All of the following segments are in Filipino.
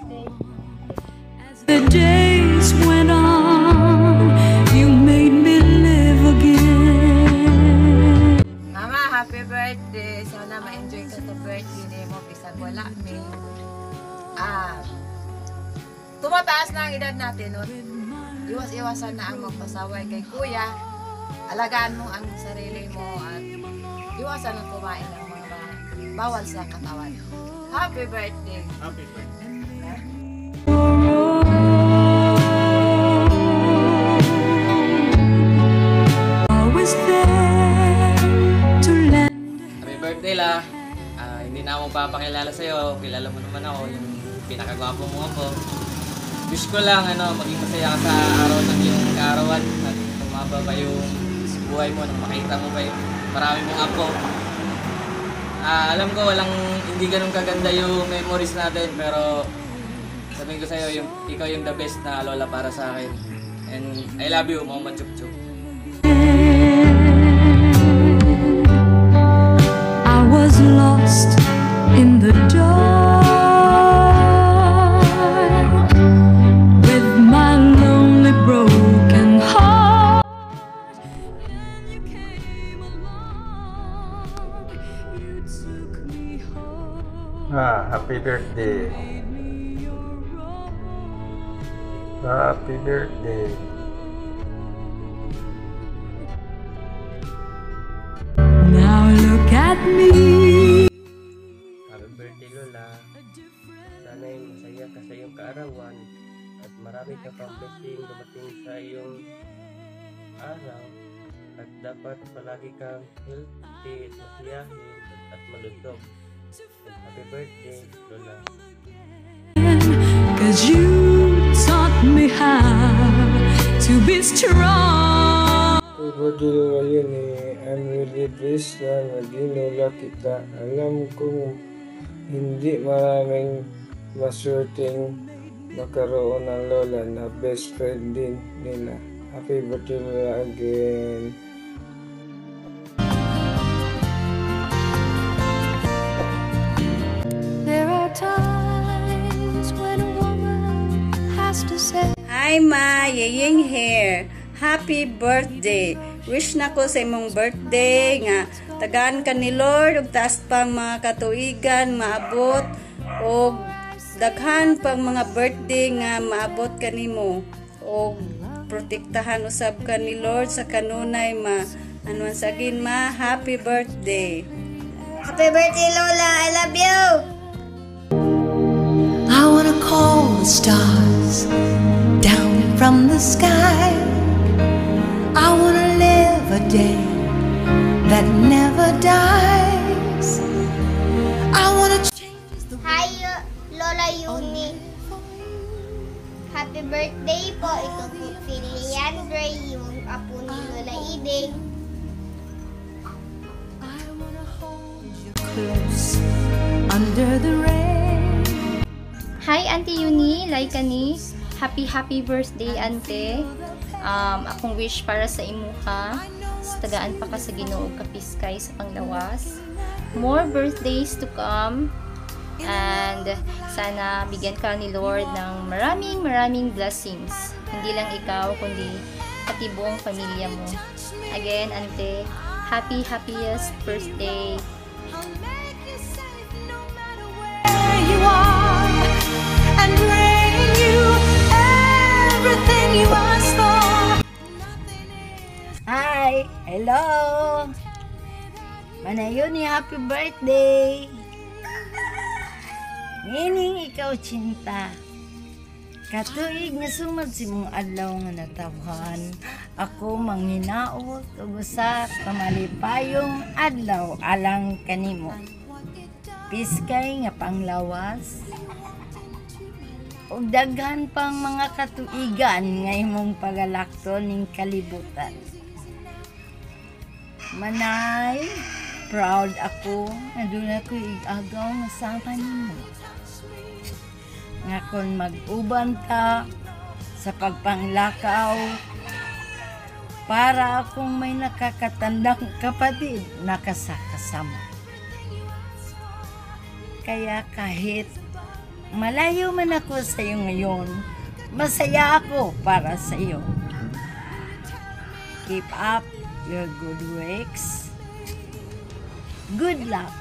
birthday. The days went on, you made me live again. Mama, happy birthday. Sana ma-enjoy ka sa birthday mo. Bisag wala may tumataas na ang edad natin. No? Iwas-iwasan na ang magpasaway kay kuya. Alagaan mo ang sarili mo at iwasan ang kumain ng mga bawal sa katawan. Happy birthday! Happy birthday! Happy birthday la! Hindi na ako papakilala sa'yo. Kilala mo naman ako, yung pinakagwapo mo ako. Wish ko lang maging masaya ka sa araw ng iyong kaarawan at tumaba pa yung buhay mo nang makita mo pa yung marami mong apo. Alam ko hindi ganun kaganda yung memories natin, pero sabihin ko sa'yo, ikaw yung the best na lola para sa akin. And I love you, Mama Chuk-Chuk. I was lost in the dark with my lonely broken heart, and you came along, you took me home. Happy birthday. Happy birthday. Now look at me. Happy birthday, Lola. Sana'y masaya ka sa iyong kaarawan at marami ka pang blessing dumating sa iyong araw at dapat palagi kang healthy at masiyahin at malutog. Happy birthday, Lola. 'Cause you taught me how to be strong. Happy birthday, Lola Yuni. I'm really blessed na naging lola kita. Alam kong hindi maraming maswerteng magkaroon ng lola na best friend din nila. Happy birthday, Lola, again. There are times when a woman has to say, Hi Ma, Yeyeng here. Happy birthday. Wish na ko sa imong birthday nga tagaan ka ni Lord ug taas pang mga katuigan maabot og daghan pang mga birthday nga maabot kanimo og protektahan usab ka ni Lord sa kanunay Ma. Anuan sagin Ma, happy birthday. Happy birthday, Lola! I love you! I wanna call the stars down from the sky. I wanna live a day that never dies. I wanna change the Hi, Lola Yuni. Happy birthday po. Ito po si Leandre, yung apo ni Lola Iding. I wanna hold you close under the rain. Hi Auntie Yuni, Laika ni. Happy birthday Ante. Akong wish para sa imuha. Tagaan pa ka sa Ginoo kapiskay sa panglawas. More birthdays to come. And sana bigyan ka ni Lord ng maraming blessings. Hindi lang ikaw kundi pati buong pamilya mo. Again Ante, happiest birthday. You are and bring you everything you ask for. Hi, hello. Manayuni, happy birthday. Nining ikaw cinta. Katuig nga sumad si mong adlaw nga natawhan. Ako manghinaot ug usa ka malipayong adlaw alang kanimo. Piskay nga panglawas. Ug daghan pang mga katuigan nga imong pagalakton ning kalibutan. Manay, proud ako nga doon ako igagaw nga sama nimo. Nga kung mag-uban ta sa pagpanglakaw para akong may nakakatandang kapatid na kasama. Kaya kahit malayo man ako sa iyo ngayon, masaya ako para sa iyo. Keep up your good works. Good luck,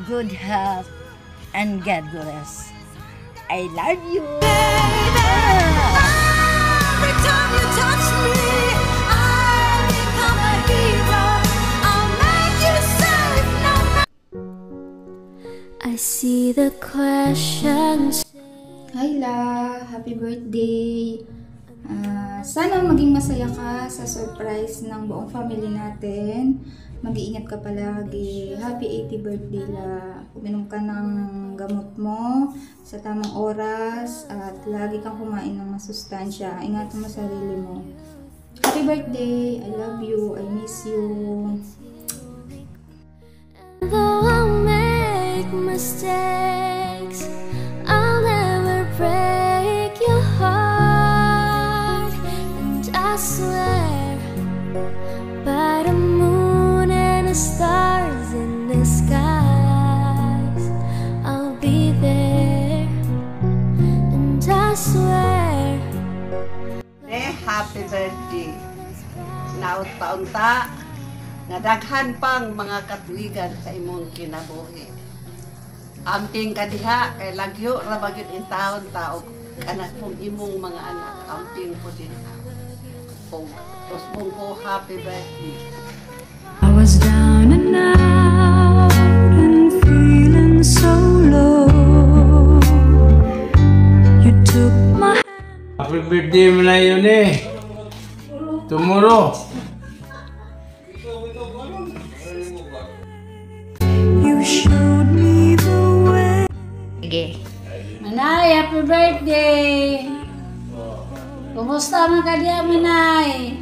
good health, and God bless. I love you. Every time you touch me, I become a hero. I'll make you safe no matter. I see the questions. Hi La! Happy birthday! Sana maging masaya ka sa surprise ng buong family natin. Mag-iingat ka palagi. Happy 80th birthday La! Uminom ka ng gamot mo sa tamang oras at lagi kang kumain ng masustansya. Ingatan mo sarili mo. Happy birthday! I love you. I miss you. Though I'll make mistakes, I'll never break your heart. And I swear, by the moon and the stars in the skies, I'll be there. And I swear, Happy birthday. Naot taon-ta, nadaghan pang mga katuigan sa imong kinabuhi. Amping kadiha, kay lagyo rabagin in taon tao, anak mong imong mga anak, amping po din. Tos mong ko, happy birthday. I was down and out and feeling so low. You took my Happy birthday mo na yun eh. Tomorrow. You showed me the way. Sige. Manay, happy birthday! Kumusta man ka diha, Manay?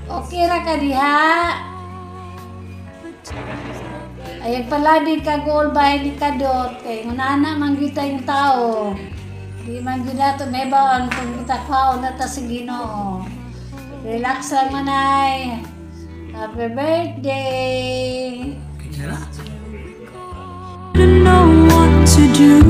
Okay ra ka diha? Ayag pala di ka goal by di ka dot. Kay ngunana man kita yung tao. Di man gina to may bawang kung kita kwao na ta sa Ginoo. Relax lang, Manay. Happy birthday! Didn't know what to do.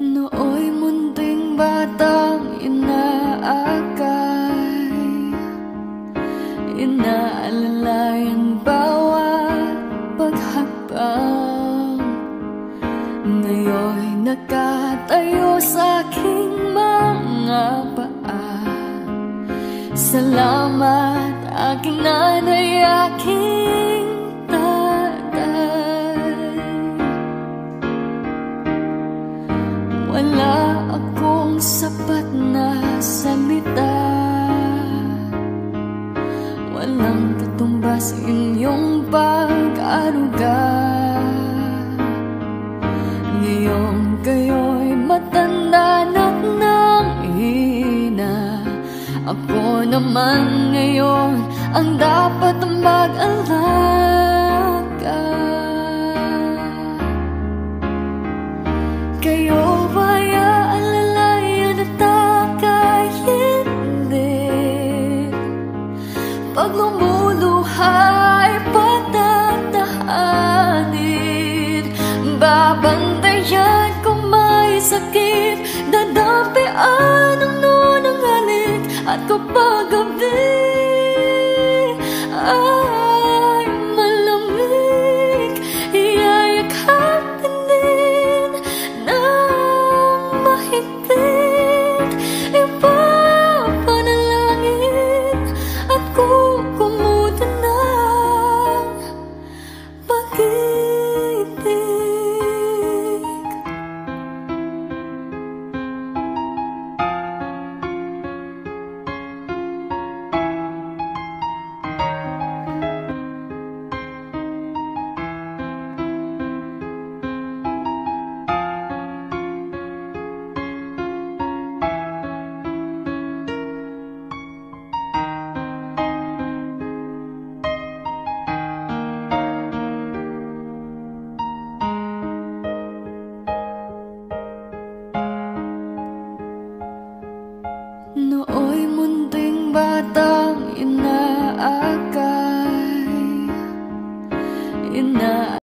nooy munting batang inaakay, inaalalayan bawat paghakbang. Ngayon'y nakatayo sa aking mga paa. Salamat aking nanay, aking tatay. Wala akong sapat na salita, walang katumbas inyong pag-aruga. Ngayon kayo'y matanda na't nanghina. Ako naman ngayon ang dapat mag-alaga. Kayo ba'y aalalayan at aka'y hindi? Pag lumuluha'y patatahanin. Babantayan kung may sakit, dadampian ang nunang halik. At kapag gabi ay malamig, iyayakapin din ng mahigpit. Ipapanalangin at kukumutan ng pag-ibig. bata